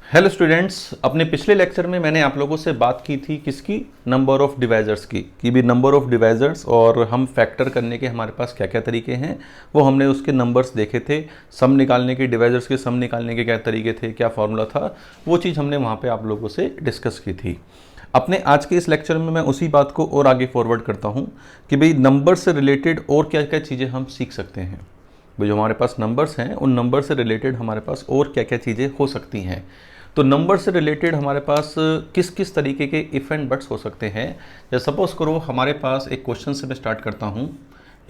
Hello students, अपने पिछले lecture में मैंने आप लोगों से बात की थी किसकी, नंबर ऑफ़ डिवाइजर्स की, कि भी नंबर ऑफ़ डिवाइजर्स और हम फैक्टर करने के हमारे पास क्या क्या तरीके हैं वो हमने उसके नंबर्स देखे थे। सम निकालने के, डिवाइजर्स के सम निकालने के क्या तरीके थे, क्या फॉर्मूला था, वो चीज़ हमने वहाँ पे आप लोगों से डिस्कस की थी। अपने आज के इस लेक्चर में मैं उसी बात को और आगे फॉरवर्ड करता हूँ कि भाई नंबर से रिलेटेड और क्या क्या चीज़ें हम सीख सकते हैं। भाई जो हमारे पास नंबर्स हैं उन नंबर से रिलेटेड हमारे पास और क्या क्या चीज़ें हो सकती हैं। तो नंबर से रिलेटेड हमारे पास किस किस तरीके के इफ़ एंड बट्स हो सकते हैं। या सपोज करो हमारे पास एक क्वेश्चन से मैं स्टार्ट करता हूँ।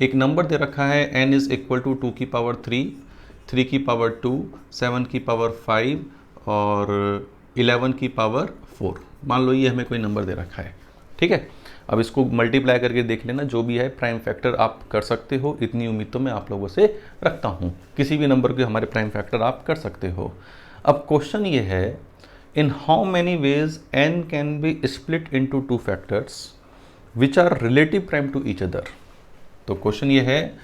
एक नंबर दे रखा है n इज़ इक्वल टू 2 की पावर 3, 3 की पावर 2, 7 की पावर 5 और 11 की पावर 4। मान लो ये हमें कोई नंबर दे रखा है, ठीक है। अब इसको मल्टीप्लाई करके देख लेना, जो भी है प्राइम फैक्टर आप कर सकते हो, इतनी उम्मीद तो मैं आप लोगों से रखता हूँ। किसी भी नंबर के हमारे प्राइम फैक्टर आप कर सकते हो। अब क्वेश्चन ये है, in how many ways n can be split into two factors which are relative prime to each other. तो क्वेश्चन ये है,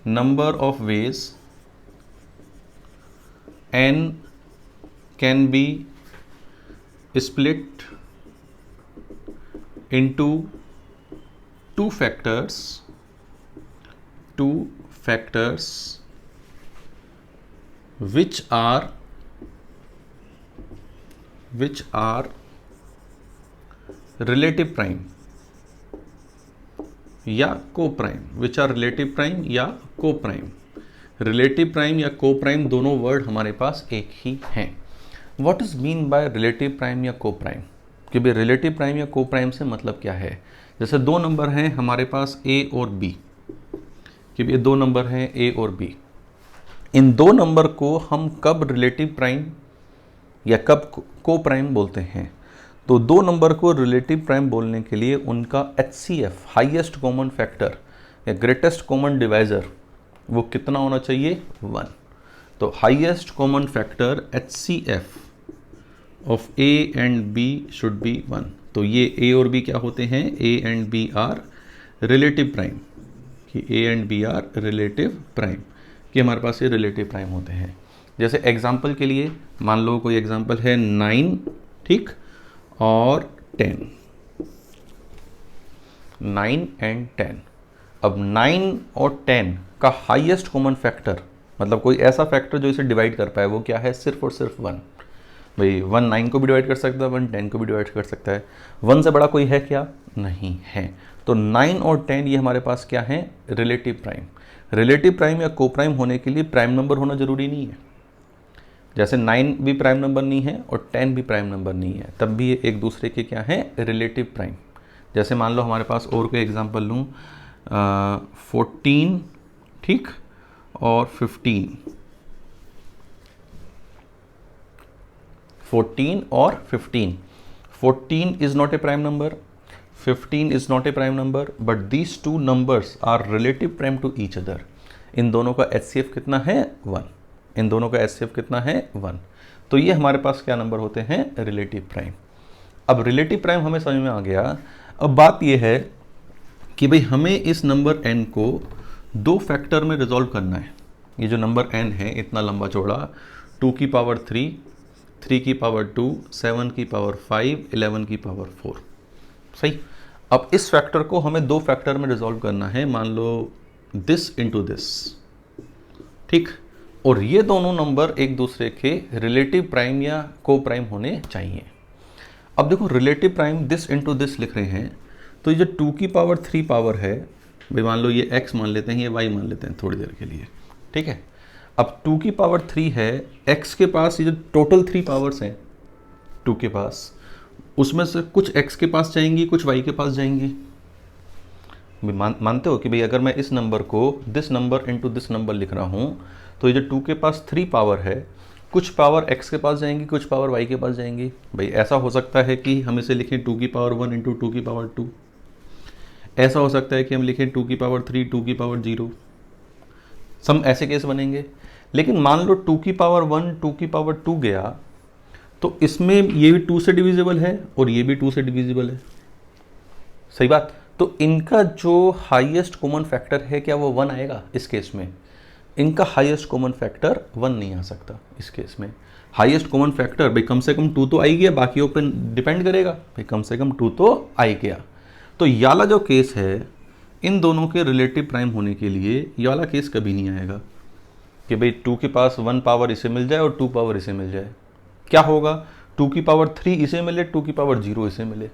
number of ways n can be split into two factors which are relative prime या coprime, which are relative prime या को prime. Relative prime या को prime दोनों word हमारे पास एक ही हैं। What is mean by relative prime या को प्राइम, कि भाई रिलेटिव प्राइम या को प्राइम से मतलब क्या है। जैसे दो नंबर हैं हमारे पास a और b, कि ये दो नंबर हैं a और b। इन दो नंबर को हम कब रिलेटिव प्राइम या कब को प्राइम बोलते हैं। तो दो नंबर को रिलेटिव प्राइम बोलने के लिए उनका HCF, हाईएस्ट कॉमन फैक्टर या ग्रेटेस्ट कॉमन डिवाइजर, वो कितना होना चाहिए, 1। तो highest common factor HCF of a and b should be 1। तो ये a और b क्या होते हैं, a and b are relative prime, कि a and b are relative prime, कि हमारे पास ये रिलेटिव प्राइम होते हैं। जैसे एग्जांपल के लिए मान लो कोई एग्जांपल है 9, ठीक, और 10, 9 एंड 10। अब 9 और 10 का हाईएस्ट कॉमन फैक्टर, मतलब कोई ऐसा फैक्टर जो इसे डिवाइड कर पाए, वो क्या है, सिर्फ और सिर्फ 1। भाई 1 9 को भी डिवाइड कर सकता है, 1 10 को भी डिवाइड कर सकता है। 1 से बड़ा कोई है क्या, नहीं है। तो 9 और 10 ये हमारे पास क्या है, रिलेटिव प्राइम। रिलेटिव प्राइम या को प्राइम होने के लिए प्राइम नंबर होना जरूरी नहीं है। जैसे 9 भी प्राइम नंबर नहीं है और 10 भी प्राइम नंबर नहीं है, तब भी ये एक दूसरे के क्या है, रिलेटिव प्राइम। जैसे मान लो हमारे पास और कोई एग्जांपल लूँ, 14, ठीक, और 15, 14 और 15। 14 is not a prime number, 15 is not a prime number, but these two numbers are relative prime to each other। इन दोनों का HCF कितना है, 1। इन दोनों का HCF कितना है, 1। तो ये हमारे पास क्या नंबर होते हैं, रिलेटिव प्राइम। अब रिलेटिव प्राइम हमें समझ में आ गया। अब बात ये है कि भाई हमें इस नंबर n को दो फैक्टर में रिजॉल्व करना है। ये जो नंबर n है इतना लंबा चौड़ा, 2 की पावर 3, 3 की पावर 2, 7 की पावर 5, 11 की पावर 4, सही। अब इस फैक्टर को हमें दो फैक्टर में रिजॉल्व करना है, मान लो दिस इंटू दिस, ठीक। और ये दोनों नंबर एक दूसरे के रिलेटिव प्राइम या को प्राइम होने चाहिए। अब देखो relative prime this into this लिख रहे हैं, तो ये जो 2 की पावर 3 पावर है, भाई मान लो ये x मान लेते हैं, ये y मान लेते हैं थोड़ी देर के लिए, ठीक है। अब 2 की पावर 3 है, x के पास ये जो टोटल 3 पावर्स हैं 2 के पास, उसमें से कुछ x के पास जाएंगी, कुछ y के पास जाएंगी। मानते हो कि भाई अगर मैं इस नंबर को this number into this number लिख रहा हूँ, तो ये जो 2 के पास 3 पावर है, कुछ पावर x के पास जाएंगी, कुछ पावर y के पास जाएंगी। भाई ऐसा हो सकता है कि हम इसे लिखें 2 की पावर 1 इंटू 2 की पावर 2। ऐसा हो सकता है कि हम लिखें 2 की पावर 3, 2 की पावर 0। सम ऐसे केस बनेंगे। लेकिन मान लो 2 की पावर 1, 2 की पावर 2 गया, तो इसमें ये भी 2 से डिविजिबल है और ये भी 2 से डिविजिबल है, सही बात। तो इनका जो हाईएस्ट कॉमन फैक्टर है, क्या वो 1 आएगा इस केस में। इनका हाईएस्ट कॉमन फैक्टर 1 नहीं आ सकता इस केस में। हाईएस्ट कॉमन फैक्टर, भाई कम से कम 2 तो आई गया, बाकियों पर डिपेंड करेगा, भाई कम से कम 2 तो आई गया। तो ये वाला जो केस है, इन दोनों के रिलेटिव प्राइम होने के लिए ये वाला केस कभी नहीं आएगा कि भाई 2 के पास 1 पावर इसे मिल जाए और 2 पावर इसे मिल जाए। क्या होगा, 2 की पावर 3 इसे मिले, 2 की पावर 0 इसे मिले।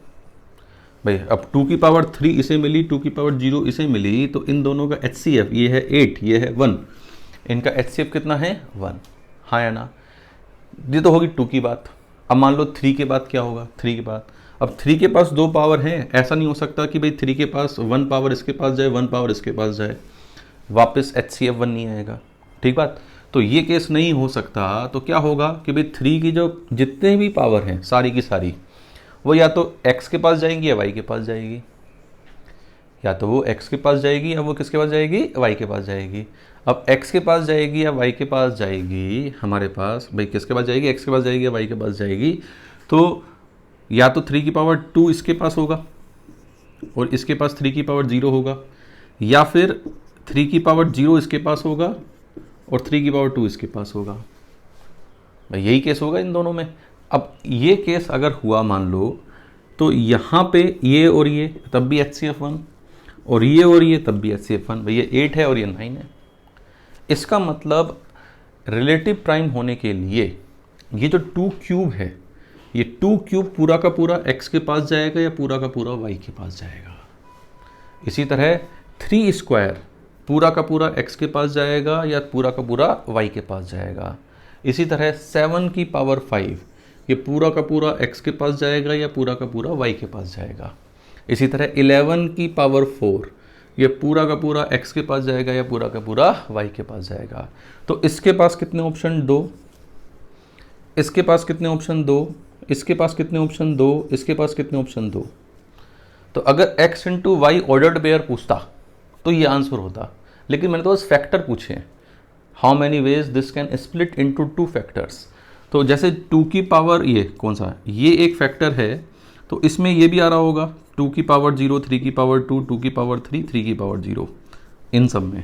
भाई अब 2 की पावर 3 इसे मिली, 2 की पावर 0 इसे मिली, तो इन दोनों का HCF, ये है 8, ये है 1, इनका HCF कितना है 1, हाँ या ना। ये तो होगी 2 की बात। अब मान लो 3 के बाद क्या होगा, 3 के बाद, अब 3 के पास 2 पावर हैं, ऐसा नहीं हो सकता कि भाई 3 के पास 1 पावर इसके पास जाए, 1 पावर इसके पास जाए, वापस HCF 1 नहीं आएगा, ठीक बात। तो ये केस नहीं हो सकता। तो क्या होगा कि भाई 3 की जो जितने भी पावर हैं सारी की सारी, वो या तो x के पास जाएंगी या y के पास जाएगी, या तो वो x के पास जाएगी या वो किसके पास जाएगी, y के पास जाएगी। अब x के पास जाएगी या y के पास जाएगी, हमारे पास भाई किसके पास जाएगी, x के पास जाएगी या y के पास जाएगी, तो या तो 3 की पावर 2 इसके पास होगा और इसके पास 3 की पावर 0 होगा, या फिर 3 की पावर 0 इसके पास होगा और 3 की पावर 2 इसके पास होगा। भाई यही केस होगा इन दोनों में। अब ये केस अगर हुआ मान लो, तो यहाँ पे ये और ये तब भी HCF 1 और ये तब भी HCF 1, भाई ये 8 है और ये 9 है। इसका मतलब रिलेटिव प्राइम होने के लिए ये जो 2 क्यूब है, ये 2 क्यूब पूरा का पूरा x के पास जाएगा या पूरा का पूरा y के पास जाएगा। इसी तरह 3 स्क्वायर पूरा का पूरा x के पास जाएगा या पूरा का पूरा y के पास जाएगा। इसी तरह 7 की पावर 5 ये पूरा का पूरा x के पास जाएगा या पूरा का पूरा y के पास जाएगा। इसी तरह 11 की पावर 4 ये पूरा का पूरा x के पास जाएगा या पूरा का पूरा y के पास जाएगा। तो इसके पास कितने ऑप्शन, 2, इसके पास कितने ऑप्शन, 2, इसके पास कितने ऑप्शन, 2, इसके पास कितने ऑप्शन, 2। तो अगर x into Y ordered pair पूछता तो ये आंसर होता, लेकिन मैंने तो बस फैक्टर पूछे हैं, how many ways this can split into 2 factors. तो जैसे 2 की पावर ये कौन सा, ये एक फैक्टर है, तो इसमें ये भी आ रहा होगा 2 की पावर 0, 3 की पावर 2, 2 की पावर 3, 3 की पावर 0, इन सब में।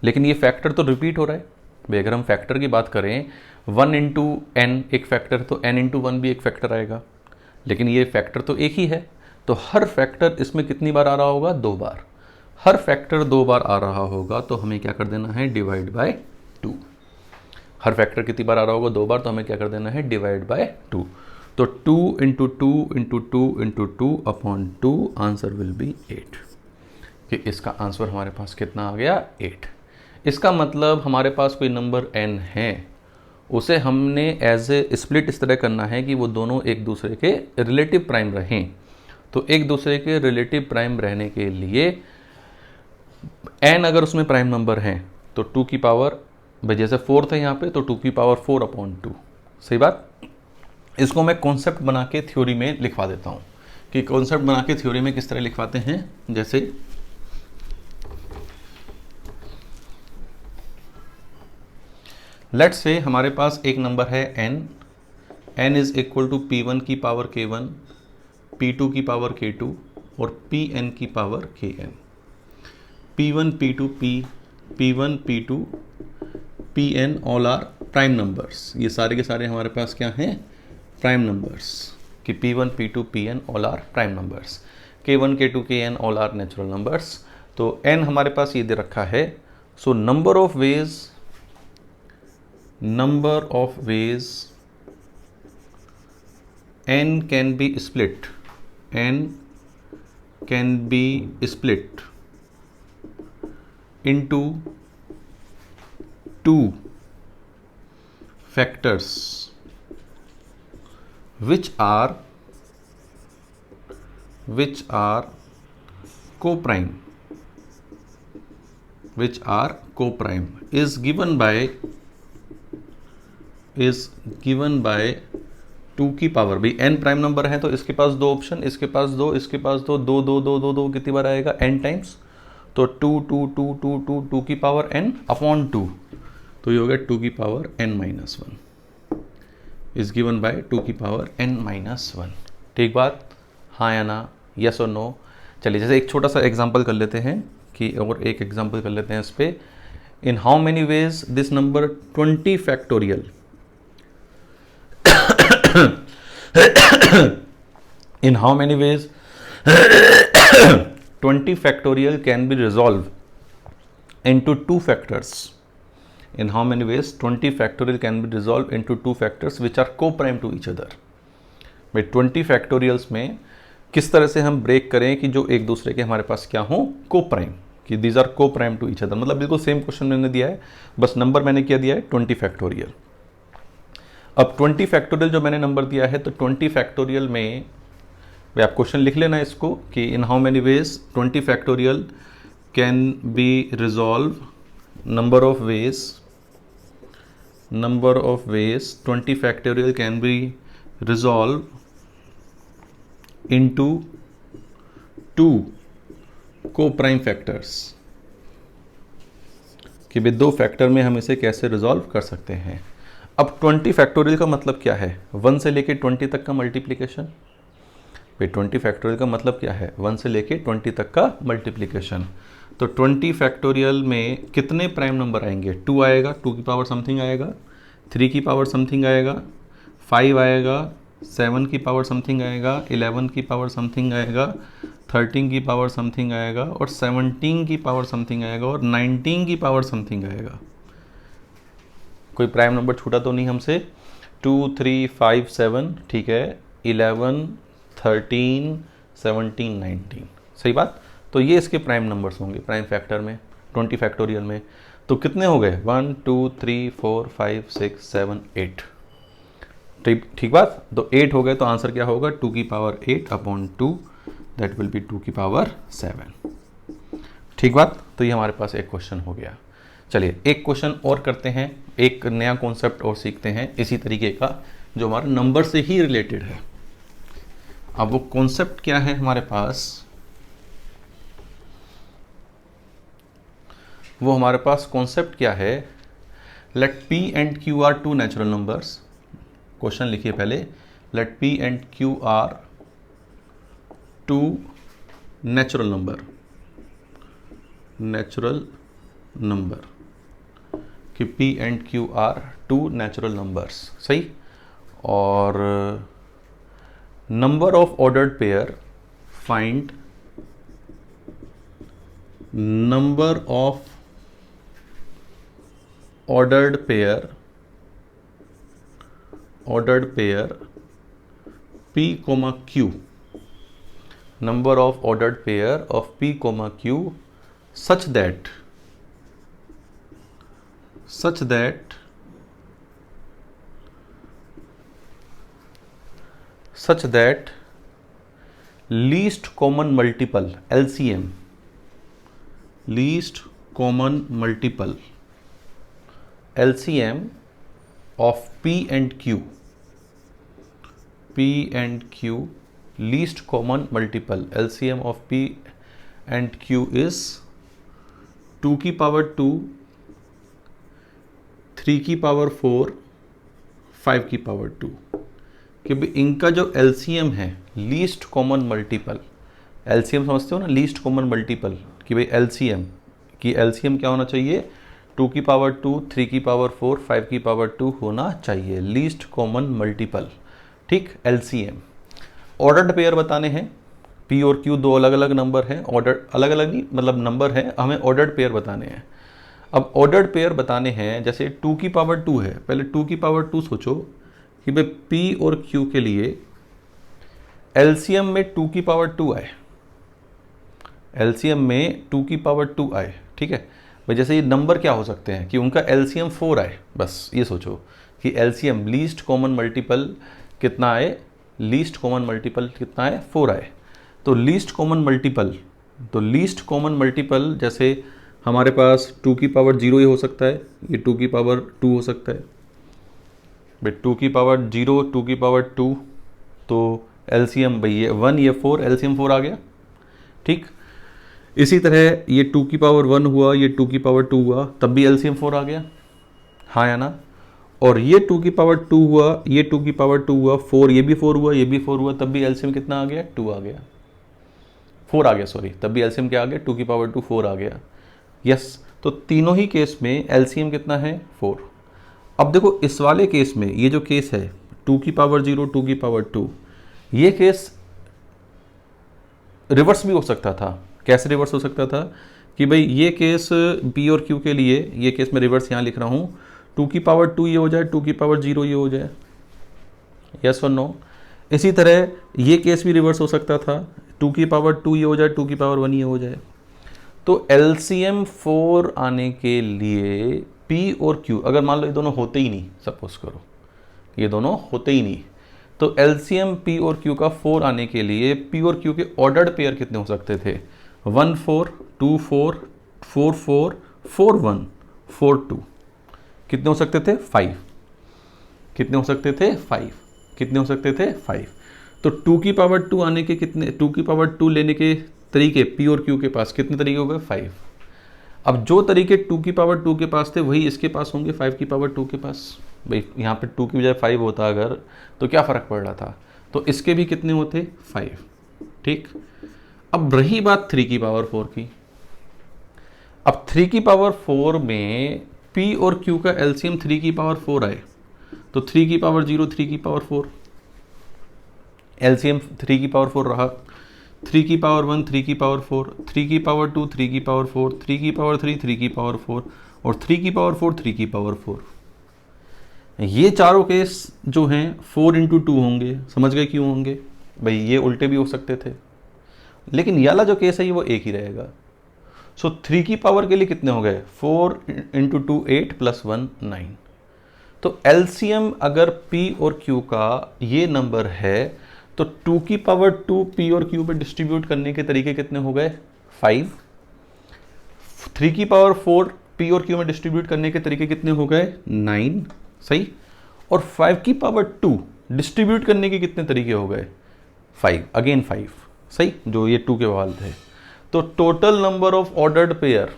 लेकिन ये फैक्टर तो रिपीट हो रहा है भाई। अगर हम फैक्टर की बात करें, 1 इंटू एन एक फैक्टर, तो n इंटू 1 भी एक फैक्टर आएगा, लेकिन ये फैक्टर तो एक ही है। तो हर फैक्टर इसमें कितनी बार आ रहा होगा, 2 बार। हर फैक्टर 2 बार आ रहा होगा तो हमें क्या कर देना है, डिवाइड बाय 2। हर फैक्टर कितनी बार आ रहा होगा, 2 बार, तो हमें क्या कर देना है, डिवाइड बाय 2। तो 2 into 2 into 2 into 2 upon 2, answer will be 8। कि इसका आंसर हमारे पास कितना आ गया, 8। इसका मतलब हमारे पास कोई नंबर n है, उसे हमने एज ए स्प्लिट इस तरह करना है कि वो दोनों एक दूसरे के रिलेटिव प्राइम रहें। तो एक दूसरे के रिलेटिव प्राइम रहने के लिए n अगर उसमें प्राइम नंबर हैं तो 2 की पावर, भाई जैसे 4 था यहाँ पे, तो 2 की पावर 4 अपॉन 2। सही बात। इसको मैं कॉन्सेप्ट बना के थ्योरी में लिखवा देता हूँ कि कॉन्सेप्ट बना के थ्योरी में किस तरह लिखवाते हैं। जैसे लेट्स से हमारे पास एक नंबर है n is equal to p1 की पावर k1, p2 की पावर k2 और pn की power kn। p1 p2 p1 p2 pn all are prime numbers. ये सारे के सारे हमारे पास क्या हैं, प्राइम नंबर्स। कि p1 p2 pn all are prime numbers, k1 k2 kn all are natural numbers. तो n हमारे पास ये दे रखा है। So number of ways n can be split, n can be split into 2 factors which are co-prime, is given by 2 की power, भाई n prime number है तो इसके पास 2 ऑप्शन, इसके पास 2, इसके पास 2, 2 2 2 2 2 कितनी बार आएगा, n टाइम्स। तो 2 2 2 2 2 2 की पावर n अपॉन 2, तो ये हो गया 2 की power n minus 1 is given by 2 की पावर n माइनस 1। ठीक बात, हाँ या ना, यस और नो। चलिए जैसे एक छोटा सा एग्जांपल कर लेते हैं कि, और एक एग्जांपल कर लेते हैं इस पे। In how many ways this number 20 factorial In how many ways 20 factorial can be resolved into two factors? In how many ways 20 factorial can be resolved into two factors which are co-prime to each other? भाई 20 factorials में किस तरह से हम break करें कि जो एक दूसरे के हमारे पास क्या हो, को प्राइम, कि दीज आर को प्राइम टू ईच अदर। मतलब बिल्कुल सेम क्वेश्चन मैंने दिया है, बस नंबर मैंने क्या दिया है 20 फैक्टोरियल। अब 20 फैक्टोरियल जो मैंने नंबर दिया है, तो 20 फैक्टोरियल में भाई आप क्वेश्चन लिख लेना इसको कि in how many ways 20 factorial can be resolve, number of veg 20 factorial can be resolve into two co-prime factors, कि भाई दो फैक्टर में हम इसे कैसे रिजॉल्व कर सकते हैं। अब 20 फैक्टोरियल का मतलब क्या है, 1 से लेके 20 तक का मल्टीप्लिकेशन। भाई 20 फैक्टोरियल का मतलब क्या है, 1 से लेके 20 तक का मल्टीप्लिकेशन। तो 20 फैक्टोरियल में कितने प्राइम नंबर आएंगे, 2 आएगा, 2 की पावर समथिंग आएगा, 3 की पावर समथिंग आएगा, 5 आएगा, 7 की पावर समथिंग आएगा, 11 की पावर समथिंग आएगा, 13 की पावर समथिंग आएगा, और 17 की पावर समथिंग आएगा, और 19 की पावर समथिंग आएगा। कोई प्राइम नंबर छूटा तो नहीं हमसे, 2 3 5 7, ठीक है, 11 13 17 19, सही बात। तो ये इसके प्राइम नंबर्स होंगे प्राइम फैक्टर में 20 फैक्टोरियल में। तो कितने हो गए, 1 2 3 4 5 6 7 8, ठीक बात। तो 8 हो गए, तो आंसर क्या होगा, 2 की power 8 upon 2, that will be 2 की पावर 7, ठीक बात। तो ये हमारे पास एक क्वेश्चन हो गया। चलिए एक क्वेश्चन और करते हैं, एक नया कॉन्सेप्ट और सीखते हैं इसी तरीके का जो हमारे नंबर से ही रिलेटेड है। अब वो कॉन्सेप्ट क्या है हमारे पास, वो हमारे पास कॉन्सेप्ट क्या है, let P and Q are two natural numbers. Question लिखिए पहले, let P and Q are two natural number, कि P and Q are two natural numbers, सही। और number of ordered pair, find number of ordered pair P, Q, number of ordered pair of P, Q such that least common multiple LCM, least common multiple LCM of P and Q, least common multiple LCM of P and Q is 2 की power 2, 3 की power 4, 5 की power 2, कि भाई इनका जो LCM है, least common multiple, LCM समझते हो ना, लीस्ट कॉमन मल्टीपल, कि भाई LCM क्या होना चाहिए, 2 की पावर 2, 3 की पावर 4, 5 की पावर 2 होना चाहिए, लीस्ट कॉमन मल्टीपल, ठीक, LCM। ऑर्डर्ड पेयर बताने हैं, P और Q दो अलग अलग नंबर हैं, ऑर्डर अलग अलग नहीं मतलब नंबर हैं, हमें ऑर्डर्ड पेयर बताने हैं। अब ऑर्डर्ड पेयर बताने हैं, जैसे 2 की पावर 2 है, पहले 2 की पावर 2 सोचो कि भाई P और Q के लिए LCM में 2 की पावर 2 आए, LCM में 2 की पावर 2 आए, ठीक है भाई। जैसे ये नंबर क्या हो सकते हैं कि उनका LCM 4 आए, बस ये सोचो कि LCM लीस्ट कॉमन मल्टीपल कितना आए, लीस्ट कॉमन मल्टीपल कितना है, 4 आए। तो लीस्ट कॉमन मल्टीपल जैसे हमारे पास 2 की पावर 0 ही हो सकता है, ये 2 की पावर 2 हो सकता है भाई, 2 की पावर 0, 2 की पावर 2, तो LCM भाई ये 1 ये 4, LCM 4 आ गया, ठीक। इसी तरह ये 2 की पावर 1 हुआ, ये 2 की पावर 2 हुआ, तब भी LCM 4 आ गया, हाँ या ना। और ये 2 की पावर 2 हुआ, ये 2 की पावर 2 हुआ, 4 ये भी 4 हुआ, ये भी 4 हुआ, तब भी LCM कितना आ गया, 2 आ गया, 4 आ गया, सॉरी, तब भी LCM क्या आ गया, 2 की पावर 2 4 आ गया, यस। तो तीनों ही केस में LCM कितना है, 4। अब देखो इस वाले केस में, ये जो केस है 2 की पावर 0 2 की पावर 2, ये केस रिवर्स भी हो सकता था। कैसे रिवर्स हो सकता था कि भाई ये केस P और Q के लिए, ये केस मैं रिवर्स यहाँ लिख रहा हूँ, 2 की पावर 2 ये हो जाए, 2 की पावर 0 ये हो जाए, यस और नो। इसी तरह ये केस भी रिवर्स हो सकता था, 2 की पावर 2 ये हो जाए, 2 की पावर 1 ये हो जाए। तो LCM 4 आने के लिए P और Q, अगर मान लो ये दोनों होते ही नहीं, सपोज करो ये दोनों होते ही नहीं, तो LCM P और Q का 4 आने के लिए P और Q के ऑर्डर्ड पेयर कितने हो सकते थे? 1 4 2 4 4 4 4 1 4 2। कितने हो सकते थे? 5। कितने हो सकते थे? 5। कितने हो सकते थे? 5। तो 2 की पावर 2 आने के कितने, 2 की पावर 2 लेने के तरीके P और Q के पास कितने तरीके हो गए? 5। अब जो तरीके 2 की पावर 2 के पास थे वही इसके पास होंगे 5 की पावर 2 के पास। भाई यहाँ पे 2 की बजाय 5 होता अगर, तो क्या फ़र्क पड़ रहा था? तो इसके भी कितने होते? 5। ठीक। अब रही बात 3 की पावर 4 की। अब 3 की पावर 4 में P और Q का LCM 3 की पावर 4 आए, तो 3 की पावर 0 3 की पावर 4, LCM 3 की पावर 4 रहा, 3 की पावर 1 3 की पावर 4, 3 की पावर 2 3 की पावर 4, 3 की पावर 3 3 की पावर 4 और 3 की पावर 4 3 की पावर 4। ये चारों केस जो हैं 4 इंटू 2 होंगे। समझ गए क्यों होंगे? भाई ये उल्टे भी हो सकते थे, लेकिन ये वाला जो केस है वो एक ही रहेगा। सो 3 की पावर के लिए कितने हो गए? 4 इंटू 2 8 प्लस 1 9। तो LCM अगर P और Q का ये नंबर है तो 2 की पावर 2 P और Q पे डिस्ट्रीब्यूट करने के तरीके कितने हो गए? 5। 3 की पावर 4 P और Q में डिस्ट्रीब्यूट करने के तरीके कितने हो गए? 9। सही। और 5 की पावर 2 डिस्ट्रीब्यूट करने के कितने तरीके हो गए? 5। अगेन 5। सही, जो ये 2 के बवाल थे। तो total number of ordered pair,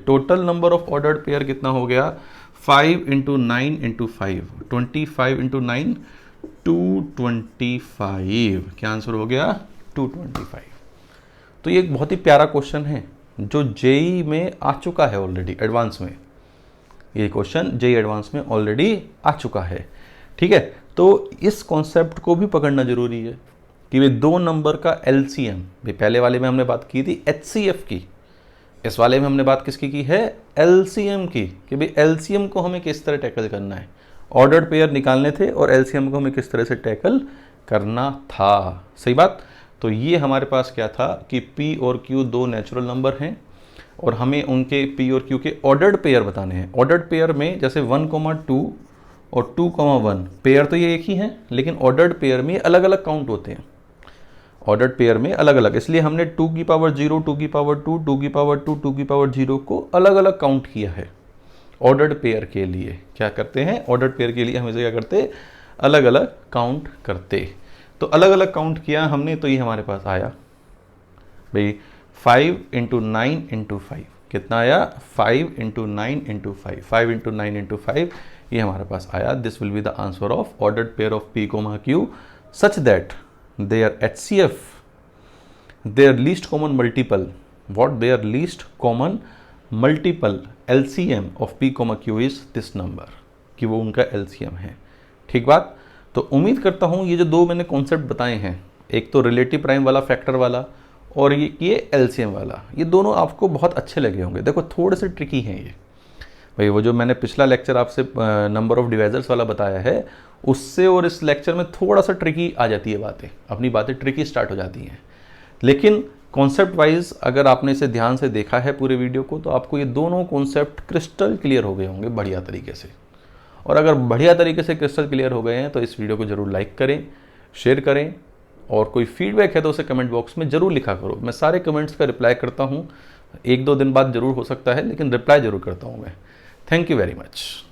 total number of ordered pair कितना हो गया? 5 इंटू 9 इंटू 5, 25 इंटू 9 225। क्या आंसर हो गया? 225। तो ये एक बहुत ही प्यारा क्वेश्चन है जो जेई में आ चुका है ऑलरेडी एडवांस में। ये क्वेश्चन जेई एडवांस में ऑलरेडी आ चुका है। ठीक है, तो इस कॉन्सेप्ट को भी पकड़ना जरूरी है कि वे दो नंबर का LCM, भाई पहले वाले में हमने बात की थी HCF की, इस वाले में हमने बात किसकी की है? LCM की, कि भाई LCM को हमें किस तरह टैकल करना है। ऑर्डर्ड पेयर निकालने थे और LCM को हमें किस तरह से टैकल करना था। सही बात। तो ये हमारे पास क्या था कि P और Q दो नेचुरल नंबर हैं और हमें उनके P और Q के ऑर्डर्ड पेयर बताने हैं। ऑर्डर्ड पेयर में जैसे 1,2 और 2,1 पेयर तो ये एक ही हैं, लेकिन ऑर्डर्ड पेयर में अलग अलग काउंट होते हैं। ऑर्डर्ड पेयर में अलग अलग, इसलिए हमने 2 की पावर 0 2 की पावर 2 2 की पावर 2 2 की पावर 0 को अलग अलग काउंट किया है। ऑर्डर्ड पेयर के लिए क्या करते हैं? ऑर्डर्ड पेयर के लिए हमेशा क्या करते? अलग अलग काउंट करते। तो अलग अलग काउंट किया हमने, तो ये हमारे पास आया भाई 5 इंटू 9 इंटू 5। कितना आया? 5 इंटू 9 इंटू 5, 5 इंटू 9 इंटू 5, ये हमारे पास आया। This will be the answer of ordered pair of P, Q such that their HCF, their least common multiple, what their least common multiple LCM of P, Q is this number, कि वो उनका LCM है। ठीक बात। तो उम्मीद करता हूँ ये जो दो मैंने कॉन्सेप्ट बताए हैं, एक तो रिलेटिव प्राइम वाला, फैक्टर वाला, और ये LCM वाला, ये दोनों आपको बहुत अच्छे लगे होंगे। देखो थोड़े से ट्रिकी हैं ये भाई। वो जो मैंने पिछला लेक्चर आपसे नंबर ऑफ डिवाइजर्स वाला बताया है, उससे और इस लेक्चर में थोड़ा सा ट्रिकी आ जाती है बातें, अपनी बातें ट्रिकी स्टार्ट हो जाती हैं। लेकिन कॉन्सेप्ट वाइज अगर आपने इसे ध्यान से देखा है पूरे वीडियो को, तो आपको ये दोनों कॉन्सेप्ट क्रिस्टल क्लियर हो गए होंगे बढ़िया तरीके से। और अगर बढ़िया तरीके से क्रिस्टल क्लियर हो गए हैं तो इस वीडियो को ज़रूर लाइक करें, शेयर करें, और कोई फीडबैक है तो उसे कमेंट बॉक्स में ज़रूर लिखा करो। मैं सारे कमेंट्स का रिप्लाई करता हूँ, 1-2 दिन बाद ज़रूर हो सकता है, लेकिन रिप्लाई ज़रूर करता हूँ मैं। Thank you very much.